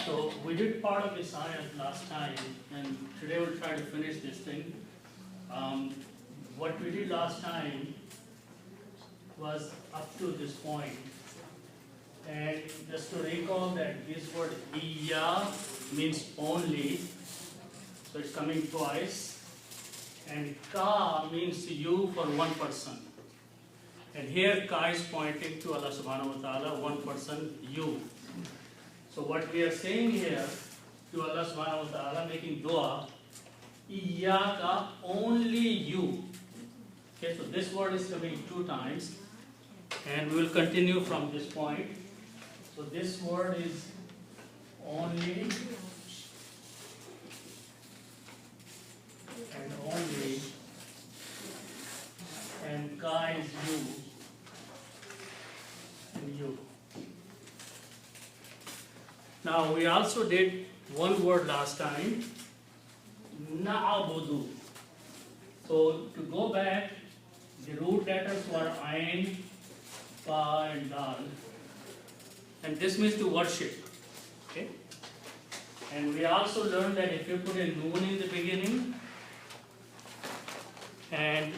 So we did part of this ayat last time, and today we'll try to finish this thing. What we did last time was up to this point. And just to recall that this word iya means only, so it's coming twice. And ka means you for one person. And here ka is pointing to Allah subhanahu wa ta'ala, one person, you. So what we are saying here to Allah subhanahu wa ta'ala, making dua, iyyaka, only you. Okay, so this word is coming 2 times. And we will continue from this point. So this word is only and only, and ka is you and you. Now we also did one word last time, na'budu. So to go back, the root letters were ain, pa and dal. And this means to worship. Okay? And we also learned that if you put a noon in the beginning and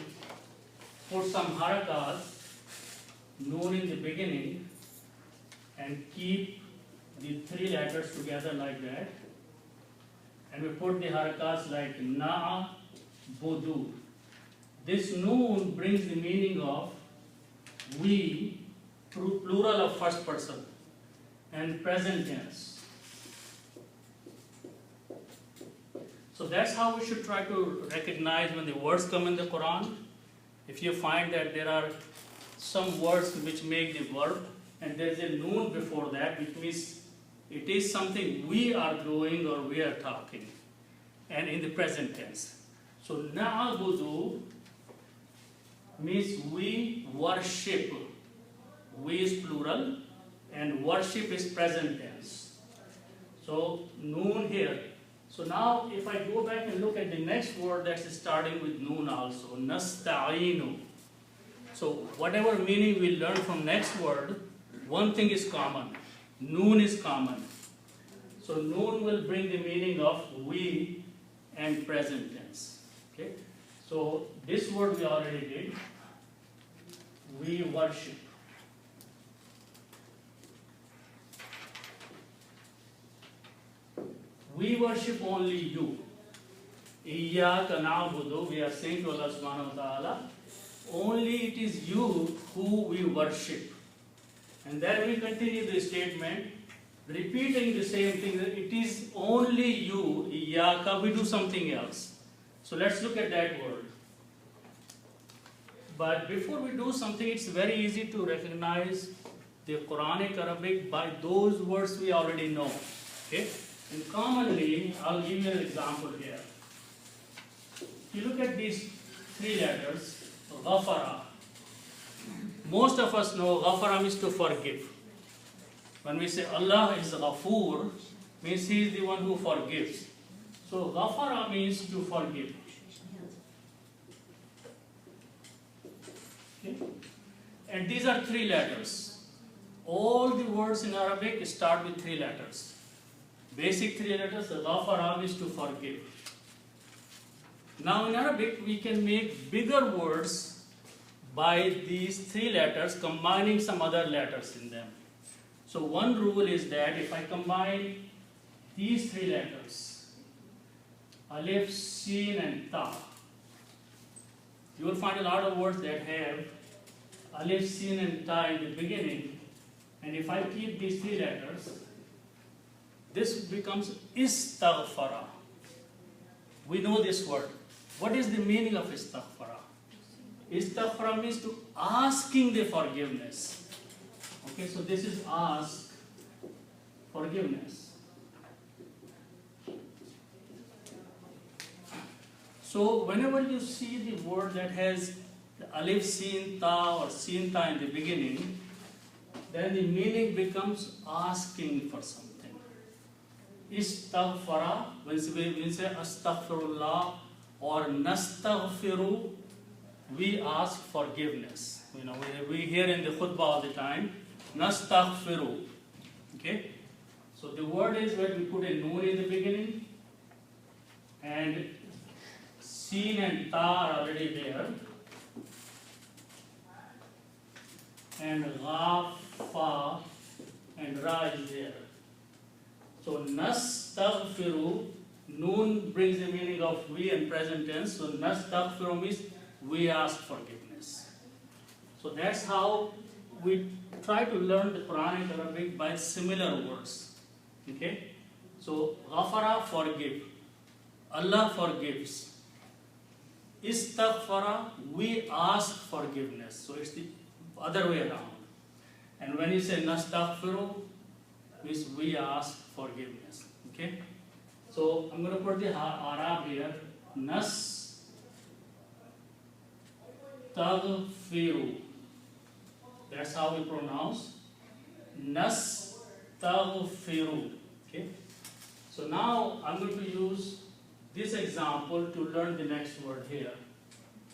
put some harakat, noon in the beginning, and keep the 3 letters together like that, and we put the harakats like na, budu. This noon brings the meaning of we, plural of first person, and present tense. So that's how we should try to recognize when the words come in the Quran. If you find that there are some words which make the verb and there is a noon before that, which means it is something we are doing or we are talking, and in the present tense. So na'budu means we worship. We is plural and worship is present tense. So noon here. So now if I go back and look at the next word that's starting with noon also, nasta'inu. So whatever meaning we learn from next word, one thing is common. Noon is common. So noon will bring the meaning of we and present tense. Okay? So this word we already did. We worship. We worship only you. Iyyaka na'budu, we are saying to Allah subhanahu wa ta'ala, only it is you who we worship. And then we continue the statement, repeating the same thing, that it is only you, iyyaka, we do something else. So let's look at that word. But before we do something, it's very easy to recognize the Quranic Arabic by those words we already know. Okay? And commonly, I'll give you an example here. If you look at these 3 letters, ghafara. Most of us know ghafara means to forgive. When we say Allah is ghafoor, means He is the one who forgives. So ghafara means to forgive. Okay? And these are 3 letters. All the words in Arabic start with 3 letters. Basic 3 letters, ghafara means to forgive. Now in Arabic, we can make bigger words by these 3 letters, combining some other letters in them. So one rule is that if I combine these 3 letters, alif, sin and ta, you will find a lot of words that have alif, sin and ta in the beginning. And if I keep these 3 letters, this becomes istaghfara. We know this word. What is the meaning of istaghfara? Istaghfara means to asking the forgiveness. Okay, so this is ask forgiveness. So whenever you see the word that has the alif, sin, ta or sin, ta in the beginning, then the meaning becomes asking for something. Istaghfara, when we say astaghfirullah or nastaghfiru, we ask forgiveness. You know, we hear in the khutbah all the time, nastaghfiru. Okay? So the word is when we put a noon in the beginning, and Seen and Ta are already there, and Ra, Fa, and Ra is there. So nastaghfiru, noon brings the meaning of we and present tense. So nastaghfiru means we ask forgiveness. So that's how we try to learn the Quran in Arabic by similar words. Okay? So ghafara, forgive. Allah forgives. Istaghfara, we ask forgiveness. So it's the other way around. And when you say nastaghfiru, means we ask forgiveness. Okay? So I'm going to put the Arab here. Nastaghfiru. That's how we pronounce. Nastaghfiru. Okay? So now I'm going to use this example to learn the next word here.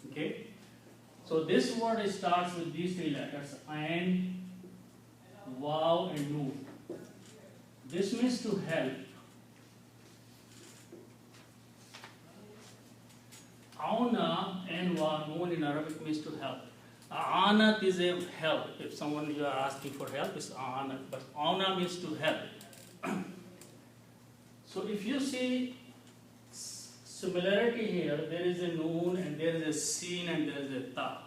Okay? So this word starts with these three letters, Ain, Waw, and Noon. This means to help. Auna and Waw, Noon in Arabic means to help. Aanat is a help. If someone you are asking for help, it's aanat. But auna means to help. So if you see similarity here, there is a noon and there is a seen and there is a ta.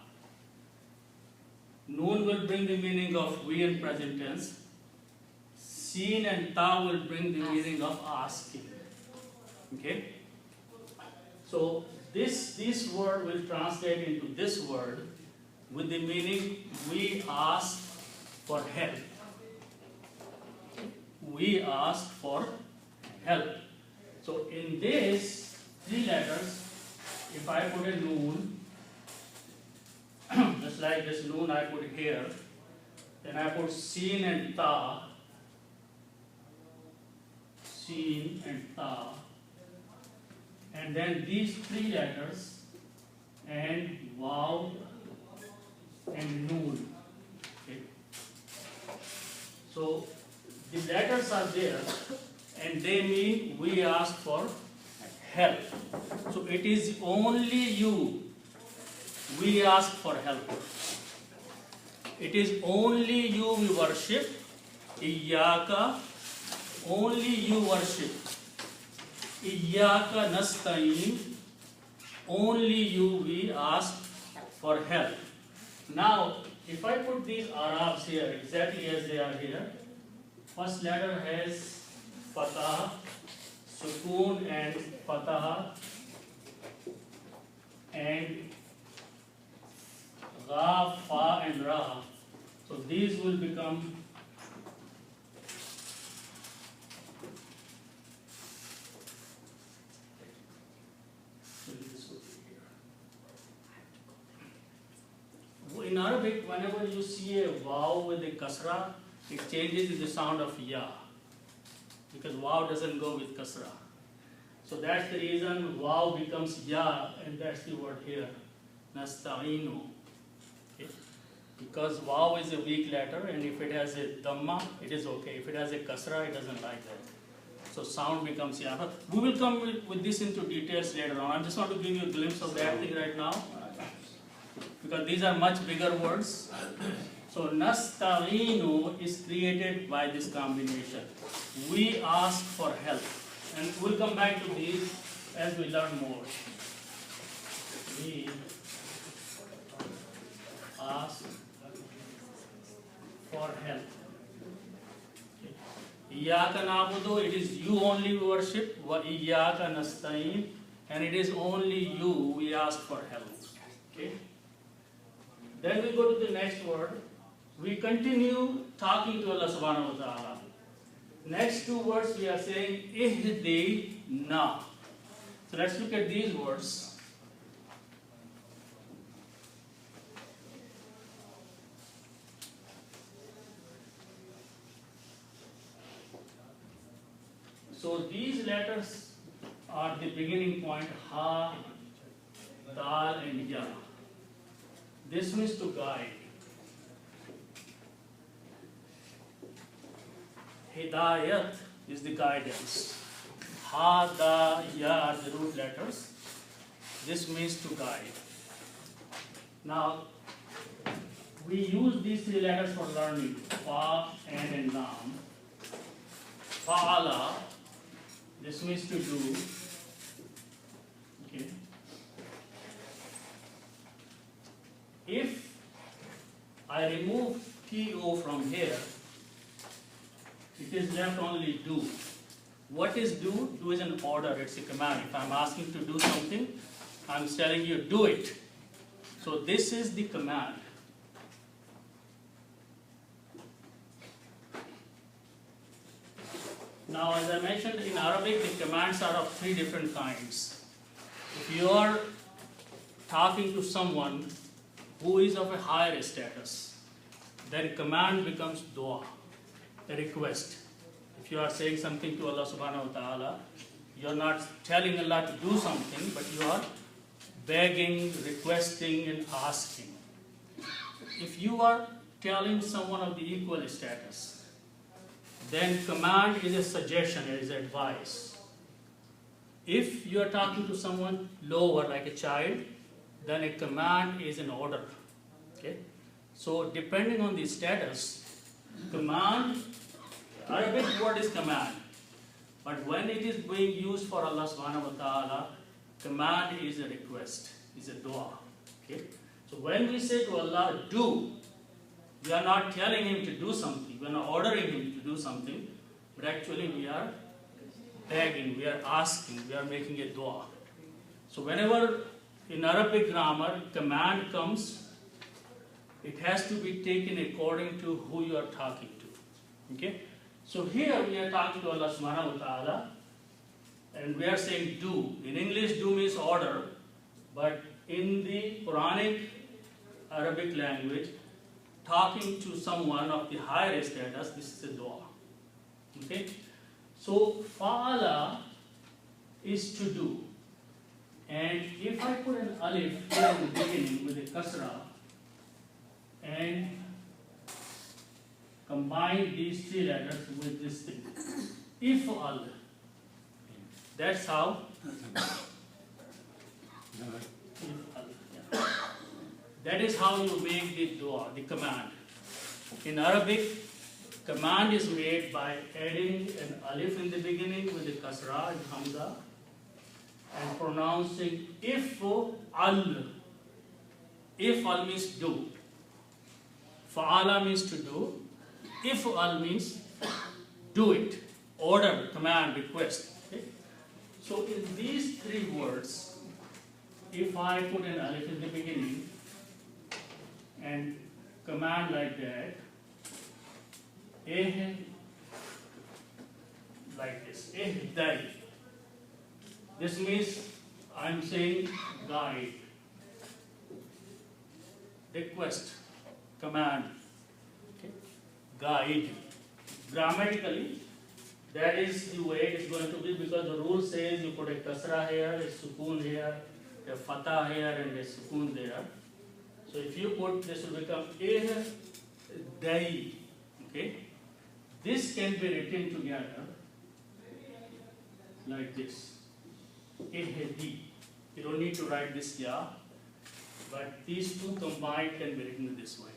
Noon will bring the meaning of we in present tense. Seen and ta will bring the meaning of asking. Okay? So this word will translate into this word with the meaning we ask for help. We ask for help. So in this three letters, if I put a noon, just like this noon I put here, then I put seen and ta, seen and ta, and then these three letters and waw and noon. Okay. So the letters are there and they mean we ask for help. So it is only you we ask for help. It is only you we worship. Iyyaka, only you worship. Iyyaka nasta'in, only you we ask for help. Now, if I put these Arabs here exactly as they are here, first letter has fatah, sukoon and fatah, and Ra, Fa and Ra. So these will become in Arabic, whenever you see a waw with a kasra, it changes to the sound of ya, because waw doesn't go with kasra. So that's the reason waw becomes ya, and that's the word here, nasta'inu. Okay? Because waw is a weak letter, and if it has a dhamma, it is okay. If it has a kasra, it doesn't like that. So sound becomes ya. But we will come with this into details later on. I just want to give you a glimpse of that thing right now, because these are much bigger words. So nasta'inu is created by this combination. We ask for help. And we'll come back to these as we learn more. We ask for help. Iyyaka na'budu, it is you only we worship. Wa iyyaka nasta'in, and it is only you we ask for help. Okay? Then we go to the next word. We continue talking to Allah subhanahu wa ta'ala. Next two words we are saying ihdina. So let's look at these words. So these letters are the beginning point, ha, dal and ya. This means to guide. Hidayat is the guidance. Ha, da, ya are the root letters. This means to guide. Now, we use these three letters for learning. Fa, and lam. Fa'ala, this means to do. Okay. If I remove to from here, it is left only do. What is do? Do is an order, it's a command. If I'm asking to do something, I'm telling you do it. So this is the command. Now, as I mentioned, in Arabic, the commands are of three different kinds. If you are talking to someone who is of a higher status, then command becomes dua, a request. If you are saying something to Allah subhanahu wa ta'ala, you are not telling Allah to do something, but you are begging, requesting, and asking. If you are telling someone of the equal status, then command is a suggestion, it is advice. If you are talking to someone lower, like a child, then a command is an order. Okay? So depending on the status, command, Arabic word is command. But when it is being used for Allah subhanahu wa ta'ala, command is a request, is a dua. Okay? So when we say to Allah, do, we are not telling him to do something, we are not ordering him to do something, but actually we are begging, we are asking, we are making a dua. So whenever in Arabic grammar command comes, it has to be taken according to who you are talking to. Okay? So here we are talking to Allah subhanahu wa ta'ala, and we are saying do. In English, do means order, but in the Quranic Arabic language, talking to someone of the higher status, this is a dua. Okay? So fa'ala is to do. And if I put an alif here in the beginning with a kasra and combine these three letters with this thing, if al, that's how. That is how you make the dua, the command. In Arabic, command is made by adding an alif in the beginning with the kasra and hamza and pronouncing if al. If al means do. Fa'ala means to do. If al means do it. Order, command, request. Okay? So in these three words, if I put an alif in the beginning and command like that, like this, ihdai. This means I'm saying guide, request, command, okay? Guide. Grammatically, that is the way it is going to be, because the rule says you put a kasra here, a sukoon here, a fatah here, and a sukoon there. So if you put, this will become ihdai. Okay? This can be written together like this. Ihdi. You don't need to write this ya, but these two combined can be written this way.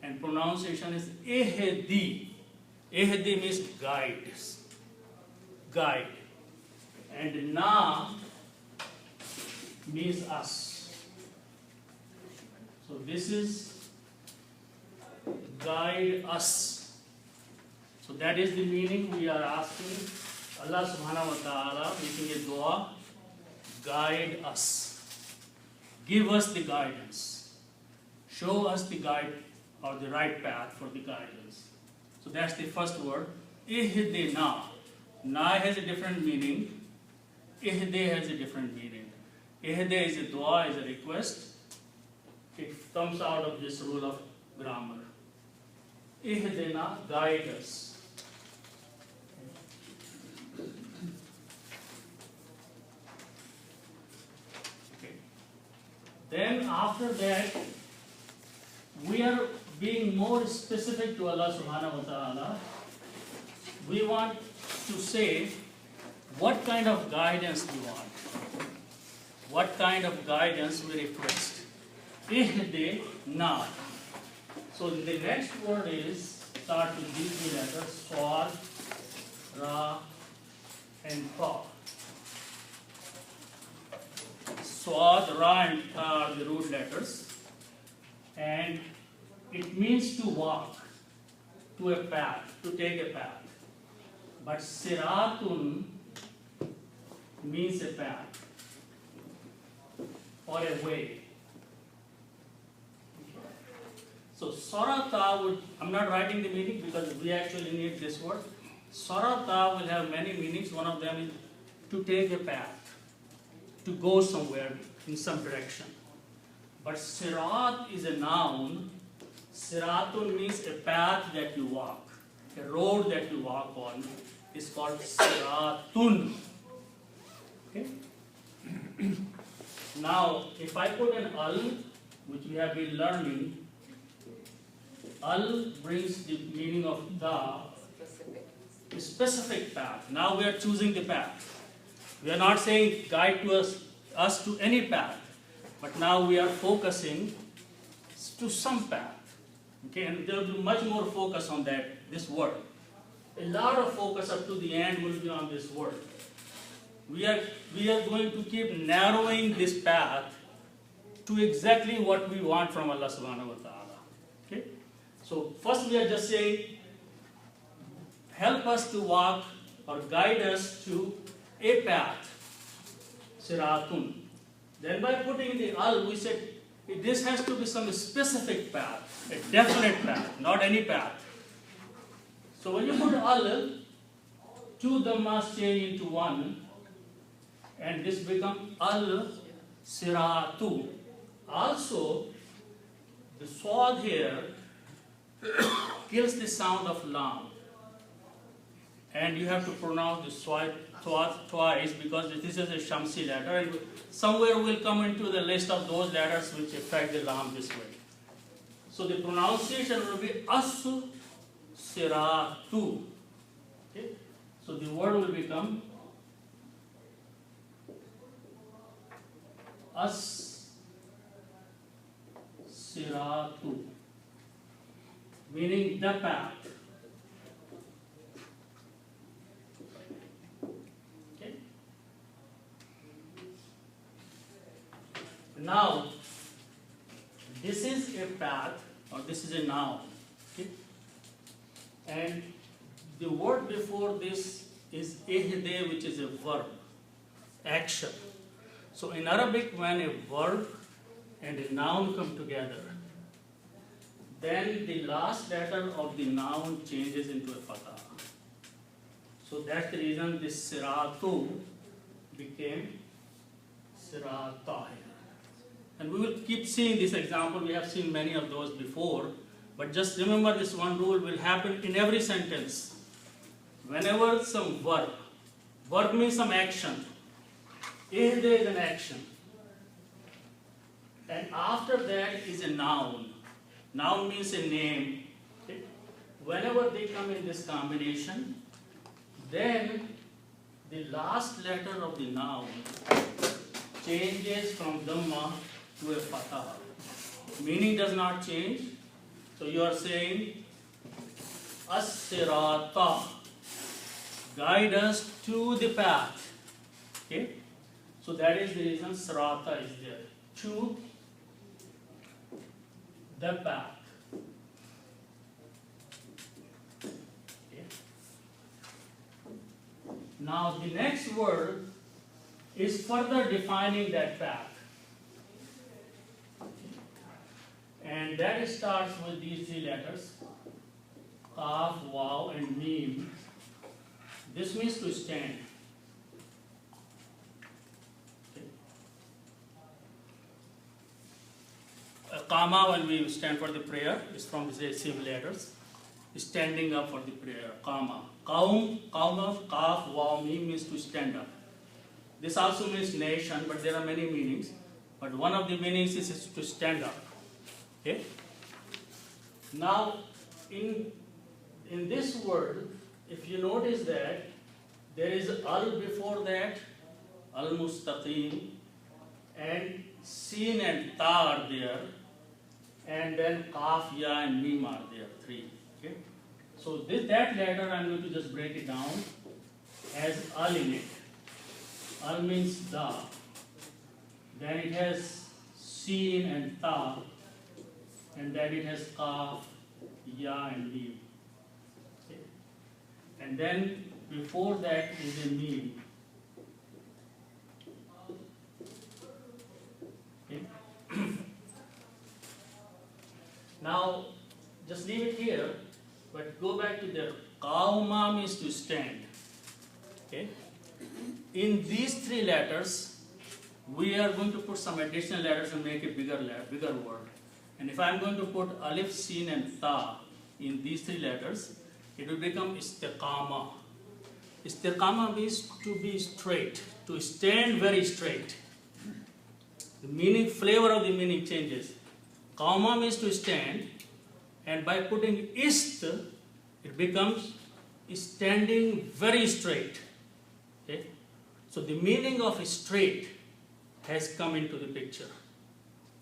And pronunciation is ihdi. Ihdi means guide. Guide. And na means us. So this is guide us. So that is the meaning we are asking Allah subhanahu wa ta'ala, making a dua, guide us. Give us the guidance. Show us the guide or the right path for the guidance. So that's the first word. Ihdina. Na has a different meaning. Ihde has a different meaning. Ihde is a dua, is a request. It comes out of this rule of grammar. Ihdina, guide us. Okay. Then after that, we are being more specific to Allah subhanahu wa ta'ala we want to say what kind of guidance we want. What kind of guidance we request. Ihdina. So the next word is start with these three letters, Swad, Ra, and Ta. Swad, Ra, and Ta are the root letters, and it means to walk, to a path, to take a path. But Siratun means a path or a way. So Sarata would, I'm not writing the meaning because we actually need this word. Sarata will have many meanings. One of them is to take a path, to go somewhere in some direction. But Sirat is a noun. Siratun means a path that you walk, a road that you walk on is called Siratun. Okay? Now, if I put an al, which we have been learning, al brings the meaning of the specific path. Now we are choosing the path. We are not saying guide to us to any path, but now we are focusing to some path. Okay, and there will be much more focus on that, this word. A lot of focus up to the end will be on this word. We are going to keep narrowing this path to exactly what we want from Allah subhanahu wa ta'ala. Okay? So first we are just saying, help us to walk or guide us to a path, Siratun. Then by putting the al, we said this has to be some specific path, a definite path, not any path. So when you put al, two dhammas change into one, and this becomes al siratu. Also, the swad here kills the sound of lam, and you have to pronounce the swad twice because this is a shamsi letter, and somewhere will come into the list of those letters which affect the lam this way. So the pronunciation will be as siratu. Okay? So the word will become as siratu, meaning the path. Okay? Now, this is a path, or this is a noun. Okay? And the word before this is ihde, which is a verb, action. So in Arabic, when a verb and a noun come together, then the last letter of the noun changes into a fatah. So that's the reason this siratu became sirata. And we will keep seeing this example. We have seen many of those before. But just remember, this one rule will happen in every sentence. Whenever some verb means some action. Ihde is an action. And after that is a noun. Noun means a name. Okay? Whenever they come in this combination, then the last letter of the noun changes from dhamma to a fatah. Meaning does not change. So you are saying, as-sirata, guide us to the path. Okay? So that is the reason sirata is there. To the path. Okay. Now the next word is further defining that path. And that starts with these three letters, Qaf, Waw, and Mim. This means to stand. Qama, when we stand for the prayer, is from the same letters. Standing up for the prayer, Qama. Qaum, Qaf, Waw, Mim means to stand up. This also means nation, but there are many meanings. But one of the meanings is to stand up. Okay? Now, in this word, if you notice that there is al before that, al mustaqim, and sin and ta are there, and then kaf, ya, and mim are there, three. Okay? So that letter I'm going to just break it down as al in it. Al means da. Then it has sin and ta, and then it has kaf, ya, and mim. Okay? And then before that is a mim. Okay? Now, just leave it here, but go back to the qauma means to stand. Okay? In these three letters, we are going to put some additional letters and make it bigger word. And if I'm going to put alif, sin, and ta in these three letters, it will become istiqama. Istiqama means to be straight, to stand very straight. The meaning, flavor of the meaning changes. Qama means to stand, and by putting ist, it becomes standing very straight. Okay? So the meaning of straight has come into the picture.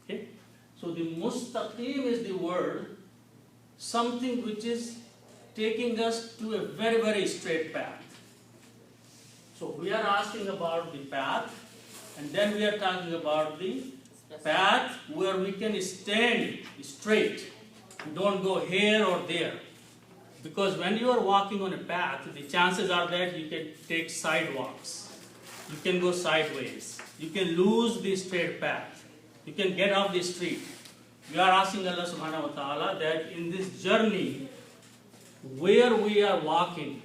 Okay? So the mustaqim is the word, something which is taking us to a very, very straight path. So we are asking about the path, and then we are talking about the path where we can stand straight. We don't go here or there. Because when you are walking on a path, the chances are that you can take sidewalks. You can go sideways. You can lose the straight path. You can get off the street. We are asking Allah subhanahu wa ta'ala that in this journey where we are walking,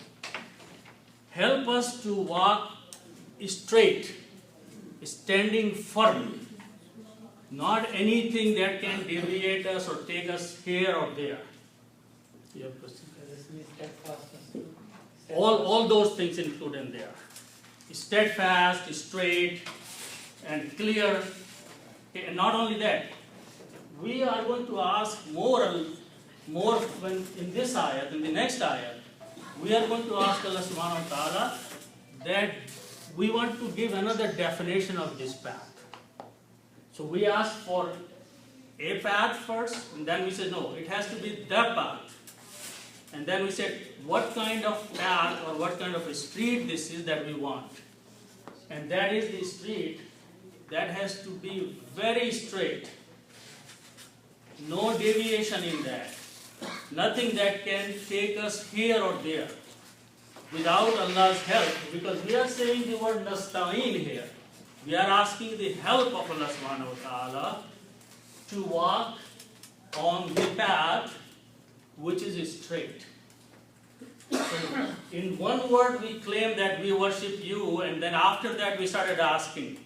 help us to walk straight, standing firm. Not anything that can deviate us or take us here or there. You have question? All those things included in there. Steadfast, straight, and clear. Okay, and not only that, we are going to ask more when in this ayat, in the next ayat, we are going to ask Allah subhanahu wa ta'ala that we want to give another definition of this path. So we ask for a path first, and then we said no, it has to be the path. And then we said what kind of path or what kind of a street this is that we want. And that is the street that has to be very straight. No deviation in that. Nothing that can take us here or there without Allah's help. Because we are saying the word nasta'in here. We are asking the help of Allah subhanahu wa ta'ala to walk on the path which is straight. So in one word we claim that we worship you, and then after that we started asking.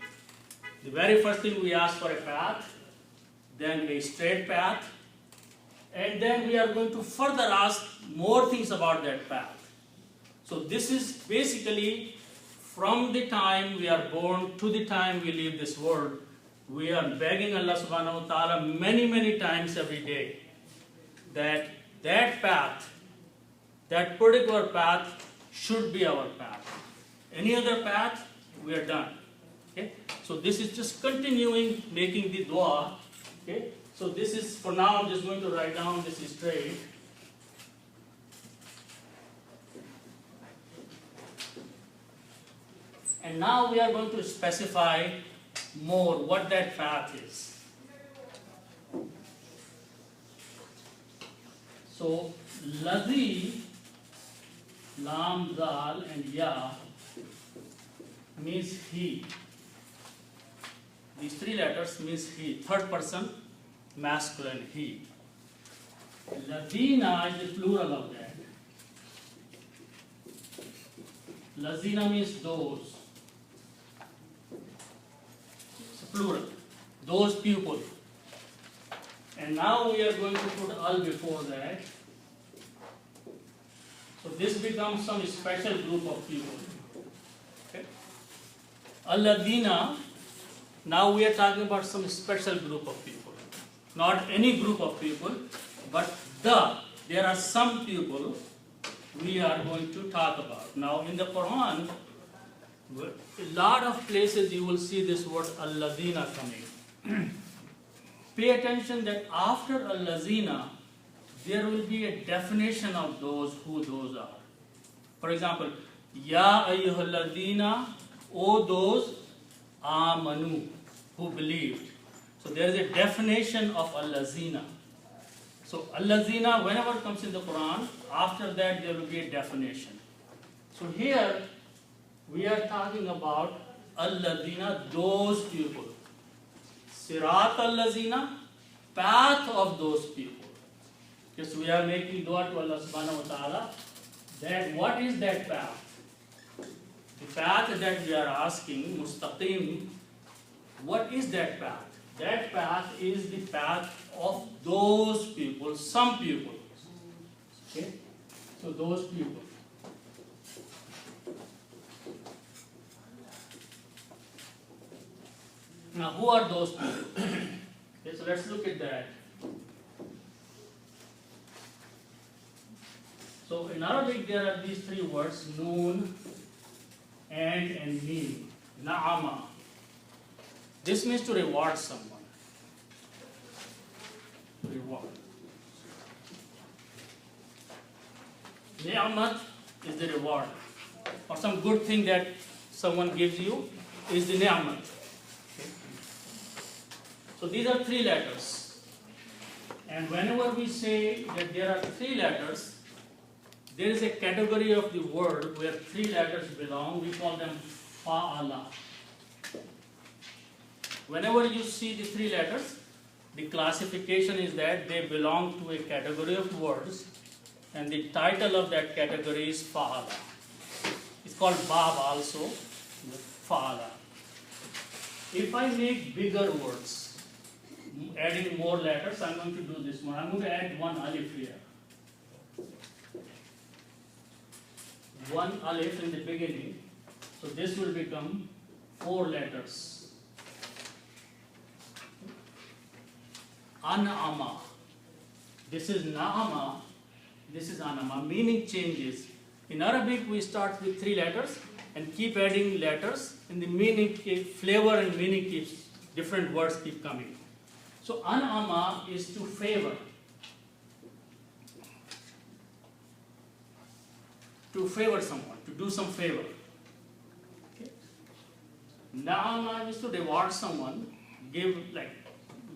The very first thing we asked for a path, then a straight path, and then we are going to further ask more things about that path. So this is basically from the time we are born to the time we leave this world, we are begging Allah subhanahu wa ta'ala many times every day that path, that particular path should be our path. Any other path, we are done. Okay? So this is just continuing making the dua. Okay? So this is, for now I'm just going to write down this straight. And now we are going to specify more what that path is. So, ladhi, lam, dal, and ya means he. These three letters means he. Third person, masculine, he. Ladina is the plural of that. Lazina means those. Plural, those people. And now we are going to put al before that. So this becomes some special group of people. Okay? Alladina, now we are talking about some special group of people. Not any group of people, but there are some people we are going to talk about. Now in the Quran, a lot of places you will see this word al-ladina coming. Pay attention that after al-lazina, there will be a definition of those who those are. For example, Ya ayyuhalladina, O those amanu, who believed. So there is a definition of al-lazina. So al-lazina, whenever it comes in the Quran, after that there will be a definition. So here we are talking about al-ladina, those people. Sirat al-lazina, path of those people. Yes, we are making dua to Allah subhanahu wa ta'ala that what is that path? The path that we are asking, mustaqim, what is that path? That path is the path of those people, some people. Okay? So those people. Now who are those people? Okay, so let's look at that. So in Arabic there are these three words, noon, and mim. Na'ama. This means to reward someone. Reward. Ni'mat is the reward. Or some good thing that someone gives you is the ni'mat. Okay. So these are three letters. And whenever we say that there are three letters, there is a category of the word where three letters belong. We call them fa'ala. Whenever you see the three letters, the classification is that they belong to a category of words, and the title of that category is fa'ala. It's called bab also, fa'ala. If I make bigger words, adding more letters, I'm going to do this one. I'm going to add one alif here. One alif in the beginning, so this will become 4 letters. An'ama. This is na'ama, this is an'ama. Meaning changes. In Arabic we start with 3 letters and keep adding letters, and the meaning, flavor and meaning keeps, different words keep coming. So an'ama is to favor. To favor someone, to do some favor. Okay. Na'ama is to reward someone, give like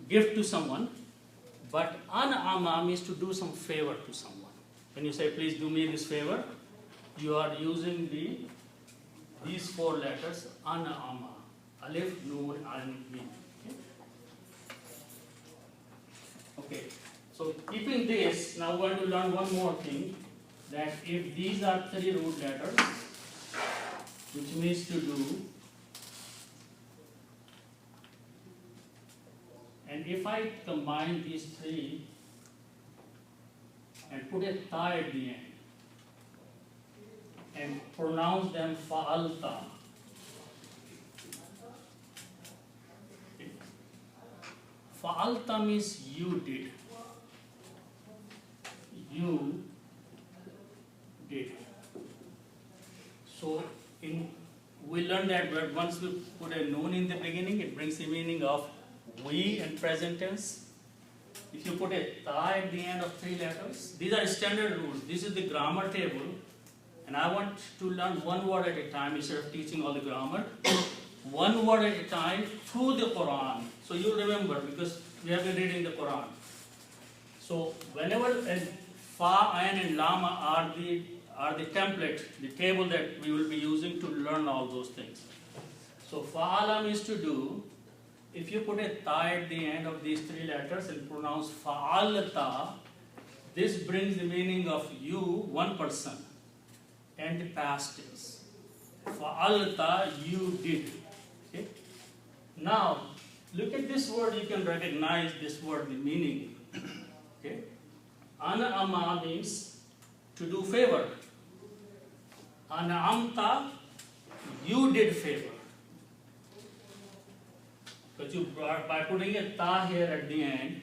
gift to someone, but an'ama means to do some favor to someone. When you say, please do me this favor, you are using these 4 letters, an'ama, alif, noon, ain, mim. Okay, so keeping this, now we're going to learn one more thing, that if these are 3 root letters, which means to do, and if I combine these 3 and put a ta at the end and pronounce them fa'alta, fa'alta means you did. You did. So we learned that once we put a noon in the beginning, it brings the meaning of we in present tense. If you put a ta at the end of 3 letters, these are standard rules. This is the grammar table, and I want to learn one word at a time instead of teaching all the grammar. One word at a time through the Quran. So you remember, because we have been reading the Quran. So whenever fa, ain, and lama are the template, the table that we will be using to learn all those things. So fa'ala means to do. If you put a ta at the end of these 3 letters and pronounce fa'alta, this brings the meaning of you, one person, and the past tense. Fa'alta, you did. Okay? Now, look at this word, you can recognize this word, the meaning. Okay? An'ama means to do favor. An'amta, you did favor. But by putting a ta here at the end,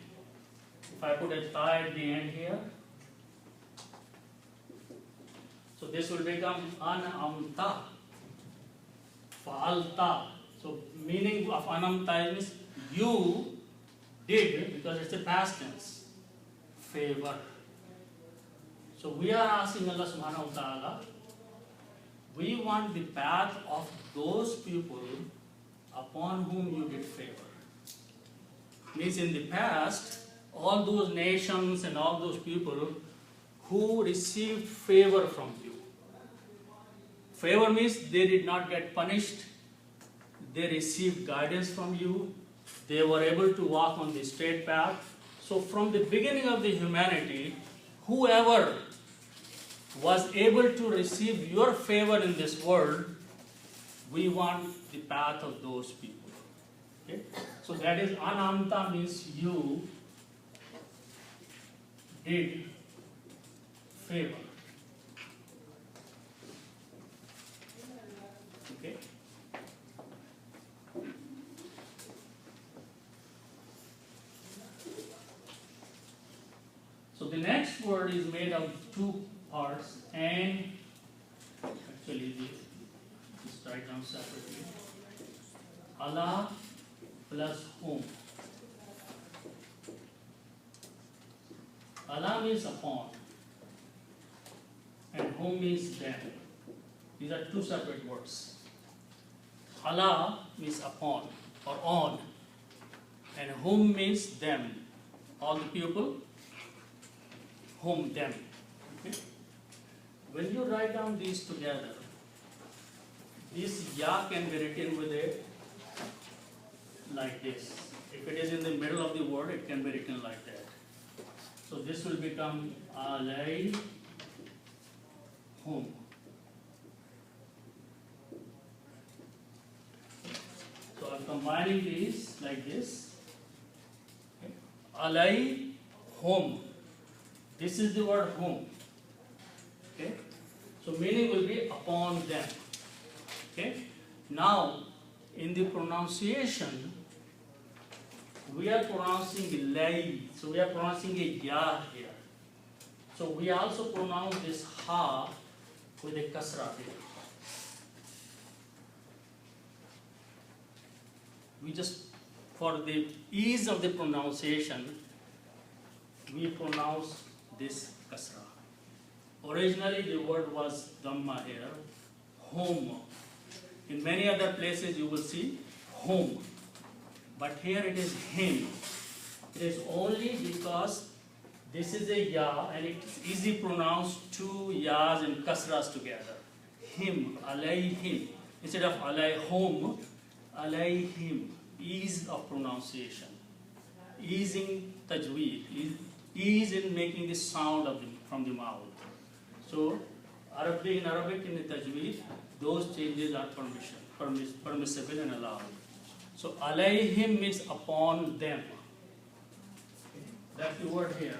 if I put a ta at the end here, So this will become an'amta, fa'alta. So meaning of an'amta means you did, because it's a past tense, favor. So we are asking Allah subhanahu wa ta'ala, we want the path of those people upon whom you did favor. Means in the past, all those nations and all those people who received favor from you. Favor means they did not get punished, they received guidance from you, they were able to walk on the straight path. So from the beginning of the humanity, whoever was able to receive your favor in this world, we want the path of those people. Okay? So that is an'amta, means you did favor. Okay? So the next word is made of two parts, and actually just write down separately. Allah plus whom. Allah means upon, and whom means them. These are two separate words. Allah means upon or on, and whom means them. All the people, whom, them. Okay? When you write down these together, this ya can be written with a like this. If it is in the middle of the word, it can be written like that. So this will become alayhum. So I'm combining these like this. Okay. Alayhum. This is the word whom. Okay. So meaning will be upon them. Okay. Now in the pronunciation, we are pronouncing lay. So we are pronouncing a ya here. So we also pronounce this ha with a kasra here. We just, for the ease of the pronunciation, we pronounce this kasra. Originally the word was dhamma here, home. In many other places you will see home, but here it is him. It is only because this is a ya and it's easy pronounced two yas and kasras together. Him, alayhim. Instead of alayhum, alayhim. Ease of pronunciation. Easing tajweed. Ease in making the sound of from the mouth. So in Arabic in the tajweed, those changes are permissible and allowed. So alayhim means upon them. That's the word here.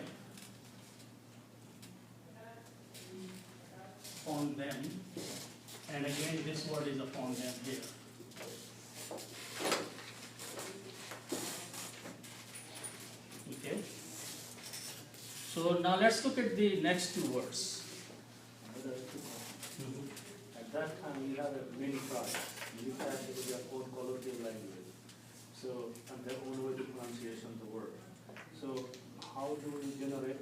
Upon them. And again this word is upon them here. Okay. So now let's look at the next two words. At that time, you have a many tribes. You had their own colloquial language, so and their own way to pronunciation of the word. So, how do we generate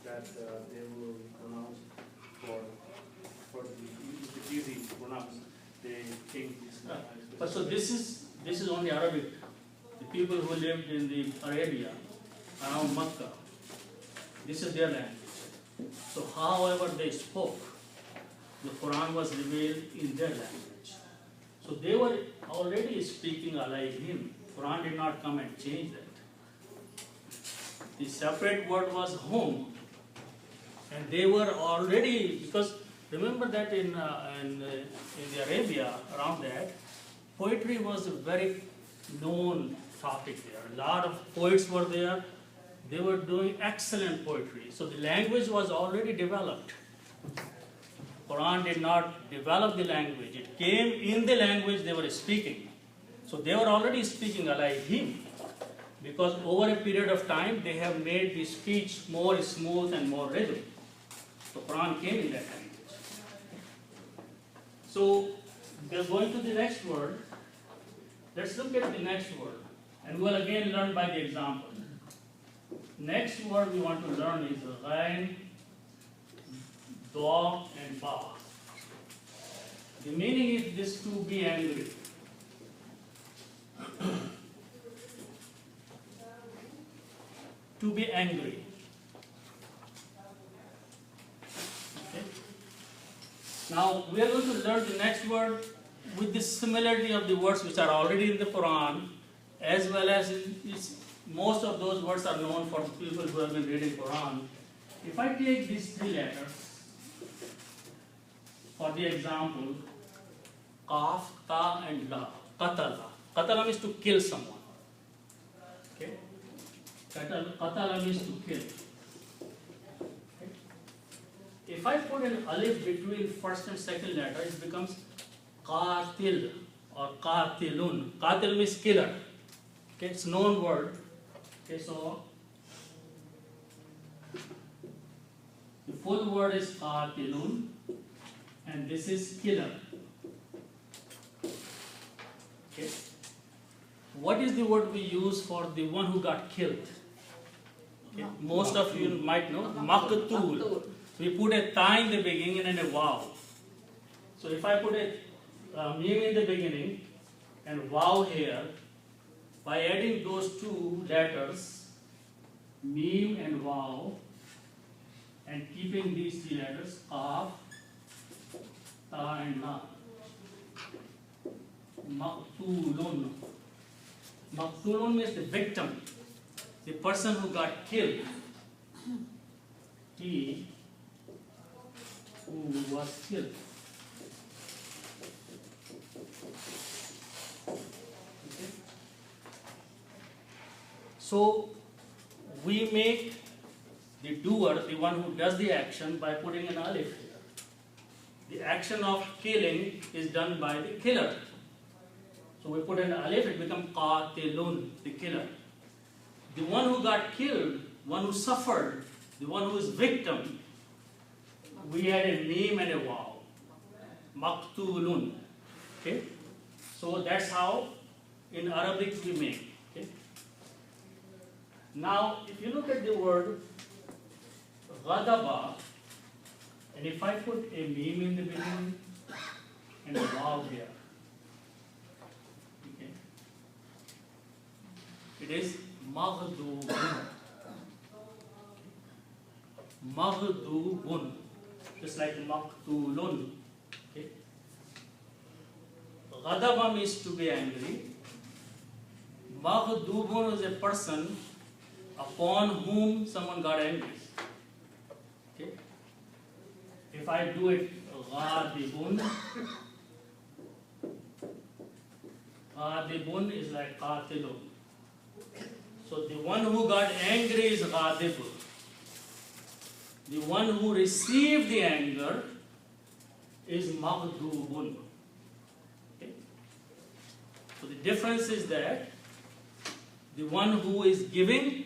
that they will pronounce for the if it's easy to pronounce? They change this. But so this is only Arabic. The people who lived in the Arabia around Makkah, this is their language. So, however they spoke, the Quran was revealed in their language. So they were already speaking alayhim. Quran did not come and change that. The separate word was hum. And they were already, because remember that in the Arabia around that, poetry was a very known topic there. A lot of poets were there. They were doing excellent poetry. So the language was already developed. Quran did not develop the language. It came in the language they were speaking. So they were already speaking alayhim. Because over a period of time, they have made the speech more smooth and more rhythmic. So Quran came in that language. So we are going to the next word. Let's look at the next word, and we will again learn by the example. Next word we want to learn is ghain, da, and ba. The meaning is this: to be angry. To be angry. Okay. Now we are going to learn the next word with the similarity of the words which are already in the Quran, as well as most of those words are known for people who have been reading Quran. If I take these three letters for the example, Qaf, Ta, and La, Qatala. Qatala means to kill someone. Okay? Qatala means to kill. Okay? If I put an alif between first and second letter, it becomes Qatil or Qatilun. Qatil means killer. Okay, it's a known word. Okay, so the full word is Qatilun, and this is killer. Okay. What is the word we use for the one who got killed? Okay. Most of you might know, Maqtul. We put a ta in the beginning and a waw. So if I put a meme in the beginning and waw here, by adding those two letters, meme and waw, and keeping these three letters, qaf, ta, and la, Maqtulun. Maqtulun means the victim, the person who got killed. He who was killed. Okay. So we make the doer, the one who does the action, by putting an alif here. The action of killing is done by the killer. So we put an alif, it becomes qatilun, the killer. The one who got killed, one who suffered, the one who is victim, we had a meme and a waw. Maqtulun. Okay? So that's how in Arabic we make. Okay? Now, if you look at the word ghadaba, and if I put a meme in the beginning and a waw here, okay, it is maghdubun. Maghdubun, just like maqtulun. Okay. Ghadaba means to be angry. Maghdubun is a person upon whom someone got angry. Okay. If I do it, ghadibun. Ghadibun is like qatilun. So the one who got angry is ghadibun. The one who received the anger is maghdubun. Okay. So the difference is that the one who is giving,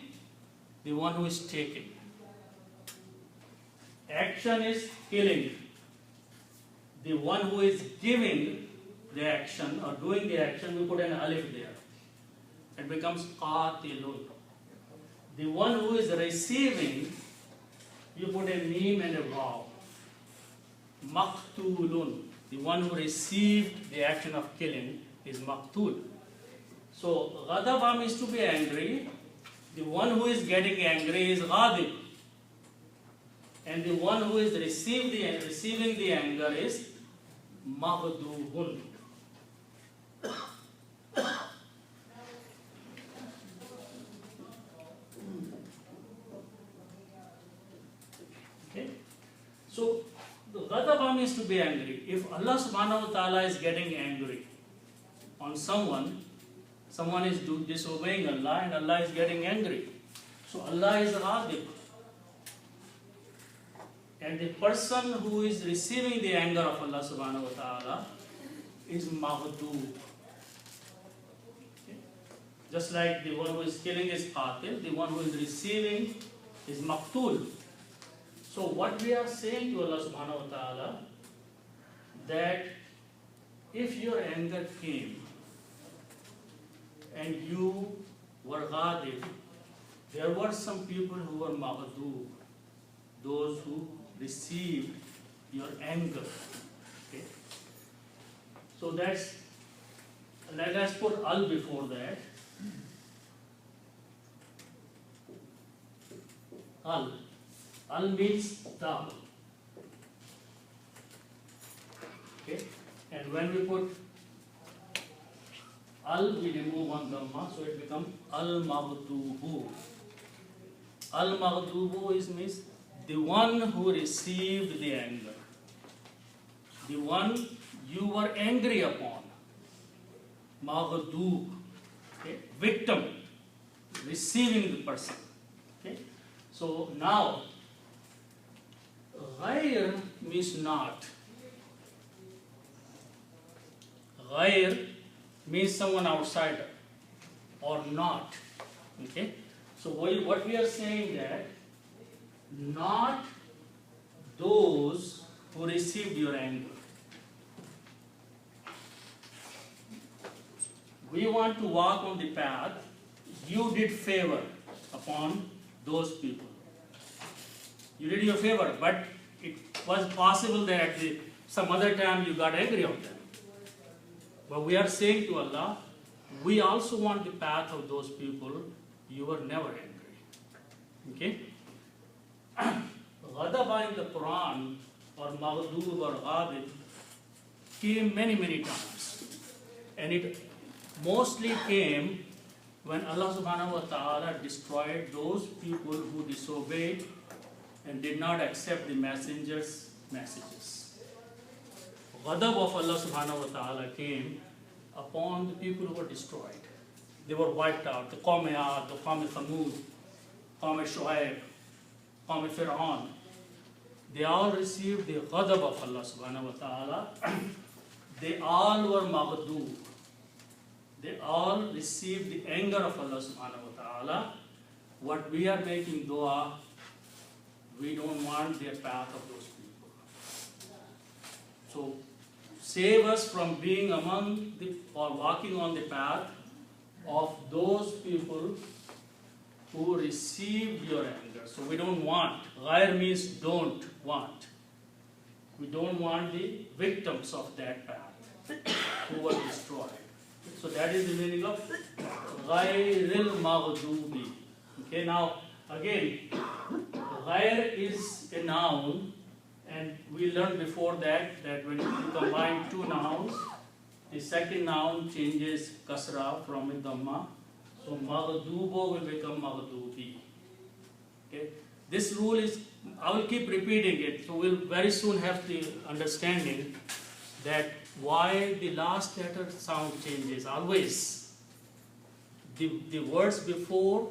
the one who is taking. Action is killing. The one who is giving the action or doing the action, we put an alif there. It becomes qatilun. The one who is receiving, you put a meme and a waw. Maqtulun. The one who received the action of killing is maqtul. So ghadaba means to be angry. The one who is getting angry is ghadib. And the one who is receiving the anger is maghdubun. Okay? So the ghadaba means to be angry. If Allah subhanahu wa ta'ala is getting angry on someone, someone is disobeying Allah and Allah is getting angry. So Allah is ghadib. And the person who is receiving the anger of Allah subhanahu wa ta'ala is maghdub. Okay? Just like the one who is killing is qatil, the one who is receiving is maqtul. So what we are saying to Allah subhanahu wa ta'ala, that if your anger came and you were ghadib, there were some people who were maghdub, those who received your anger. Okay? So that's, let us put al before that. Al. Al means thou. Okay? And when we put al, we remove one dhamma, so it becomes al-maghdubu. Al-maghdubu means the one who received the anger. The one you were angry upon. Maghdub. Okay? Victim. Receiving the person. Okay? So now, ghair means not. Ghair means someone outsider or not. Okay? So what we are saying that not those who received your anger. We want to walk on the path. You did favor upon those people. You did your favor, but it was possible that at some other time you got angry on them. But we are saying to Allah, we also want the path of those people. You were never angry. Okay? Ghadaba in the Quran, or Maghdub or Ghadib, came many, many times. And it mostly came when Allah subhanahu wa ta'ala destroyed those people who disobeyed and did not accept the messenger's messages. Ghadab of Allah subhanahu wa ta'ala came upon the people who were destroyed. They were wiped out. The Qawm Ad, the Qawm Thamud, Qawm Shu'aib, Qawm Fir'aun. They all received the ghadab of Allah subhanahu wa ta'ala. They all were maghdub. They all received the anger of Allah subhanahu wa ta'ala. What we are making dua, we don't want the path of those people. So save us from being among the, or walking on the path of those people who received your anger. So we don't want. Ghair means don't want. We don't want the victims of that path who were destroyed. So that is the meaning of ghairil maghdubi. Okay, now again, ghair is a noun, and we learned before that when you combine two nouns, the second noun changes kasra from a dhamma. So maghdubo will become maghdubi. Okay, this rule is, I will keep repeating it, so we'll very soon have the understanding that why the last letter sound changes. Always the words before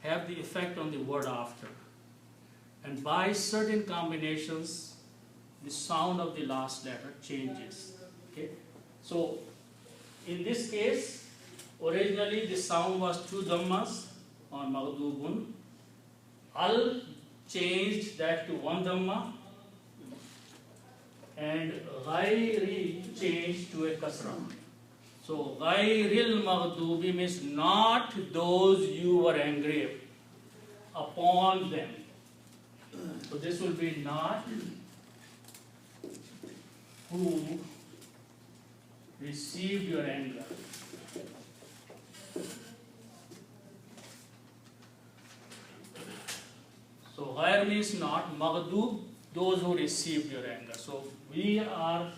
have the effect on the word after, and by certain combinations the sound of the last letter changes. Okay, so in this case originally the sound was two dhammas on maghdubun. Al changed that to one dhamma, and ghairi changed to a kasra. So ghairil maghdubi means not those you were angry upon them. So this will be not who received your anger. So ghair means not, maghdub those who received your anger. So we are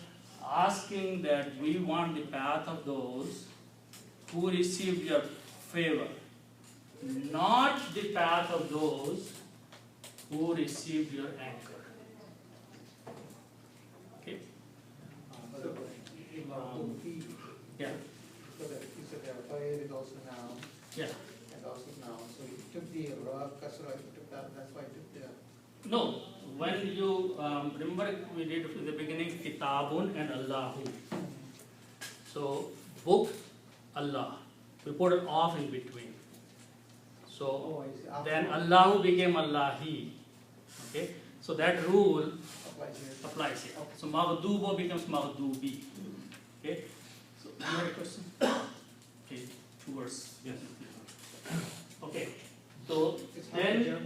asking that we want the path of those who received your favor, not the path of those who received your anger. Okay? Yeah. So that you said that fire is also noun Yeah. and also noun. So you took the ra kasra, you took that, that's why you took the. No, when you remember we did in the beginning kitabun and Allahu. So book, Allah. We put it off in between. So Oh, I see. After then Allahu became Allahi. Okay? So that rule applies here. applies here. So Maghdubo becomes Maghdubi. Okay, so you have a question? Okay, 2 words. Yes. Okay, so It's half a then jar,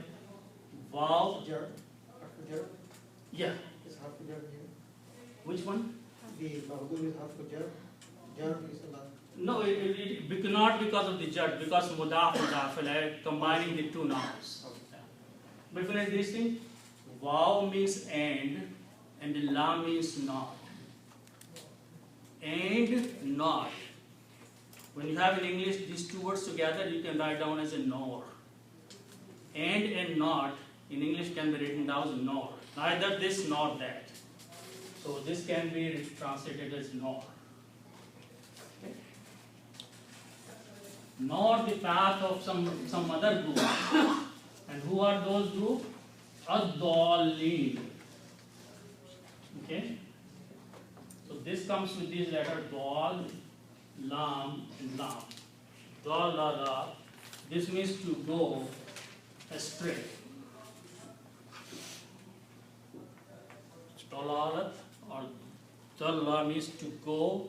wow, jar, half a jar, yeah, it's half a jar here. which one? The Mahbub is half a jar, jar is a lot. No, not because of the judge, because mudaf mudaf, combining the two nouns. But when this thing, wow means and the la means not. And not. When you have in English these 2 words together, you can write down as a nor. And not in English can be written down as nor. Neither this nor that. So this can be translated as nor. Okay. Nor the path of some other group. And who are those group? Ad-Dallin. Okay? So this comes with these letters Dal, Lam, and Lam. Dal, La, La. This means to go astray. Dalalat or Dalla means to go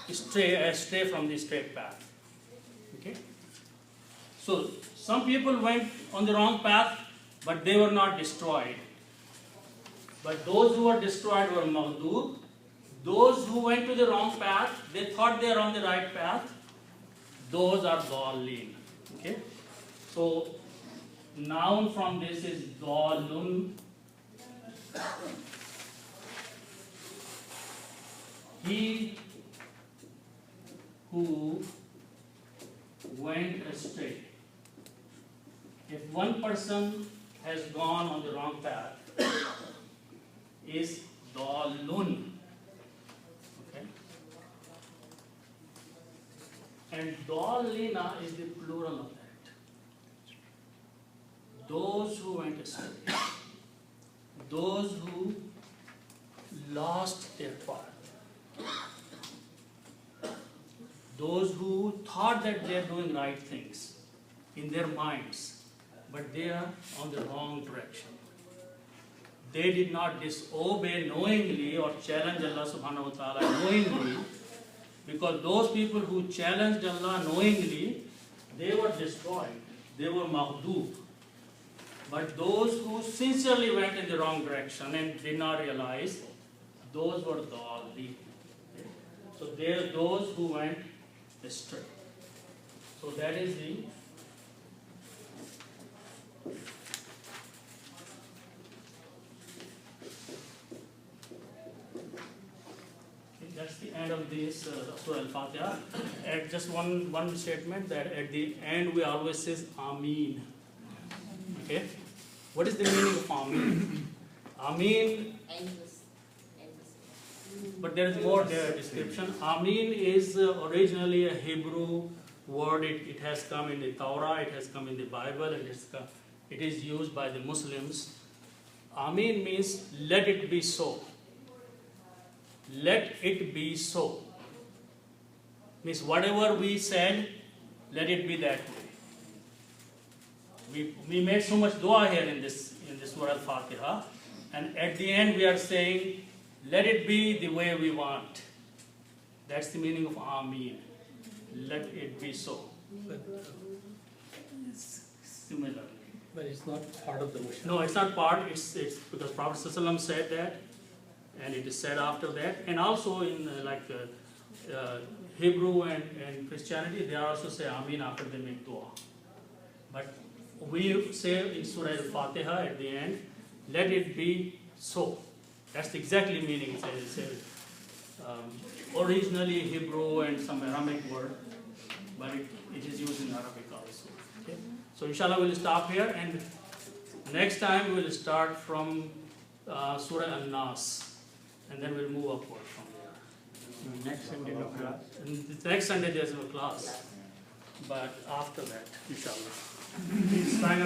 astray from the straight path. Okay? So some people went on the wrong path, but they were not destroyed. But those who were destroyed were Maghdub. Those who went to the wrong path, they thought they are on the right path. Those are Dallin. Okay? So noun from this is Dallun. He who went astray. If one person has gone on the wrong path, is Dallun. Okay? And Dallina is the plural of that. Those who went astray. Those who lost their path. Those who thought that they are doing right things in their minds, but they are on the wrong direction. They did not disobey knowingly or challenge Allah subhanahu wa ta'ala knowingly, because those people who challenged Allah knowingly, they were destroyed. They were maghdub. But those who sincerely went in the wrong direction and did not realize, those were dhalin. So they are those who went astray. So that is the that's the end of this Surah Al-Fatiha. And just one statement that at the end we always says Ameen. Okay? What is the meaning of Ameen? Ameen, but there is more there description. Ameen is originally a Hebrew word. It has come in the Torah, it has come in the Bible, and it is used by the Muslims. Ameen means let it be so. Let it be so. Means whatever we said, let it be that way. We made so much dua here in this Surah Al-Fatiha, and at the end we are saying, let it be the way we want. That's the meaning of Ameen. Let it be so. Similarly. But it's not part of the motion. No, it's not part. It's because Prophet ﷺ said that, and it is said after that. And also in Hebrew and Christianity, they also say Ameen after they make dua. But we say in Surah Al-Fatiha at the end, let it be so. That's the exactly meaning. It's originally Hebrew and some Aramaic word, but it is used in Arabic also. Okay? So inshallah we'll stop here, and next time we'll start from Surah An-Nas, and then we'll move upward from there. Next Sunday no class. And the next Sunday there's no class, but after that, inshallah. Please sign up.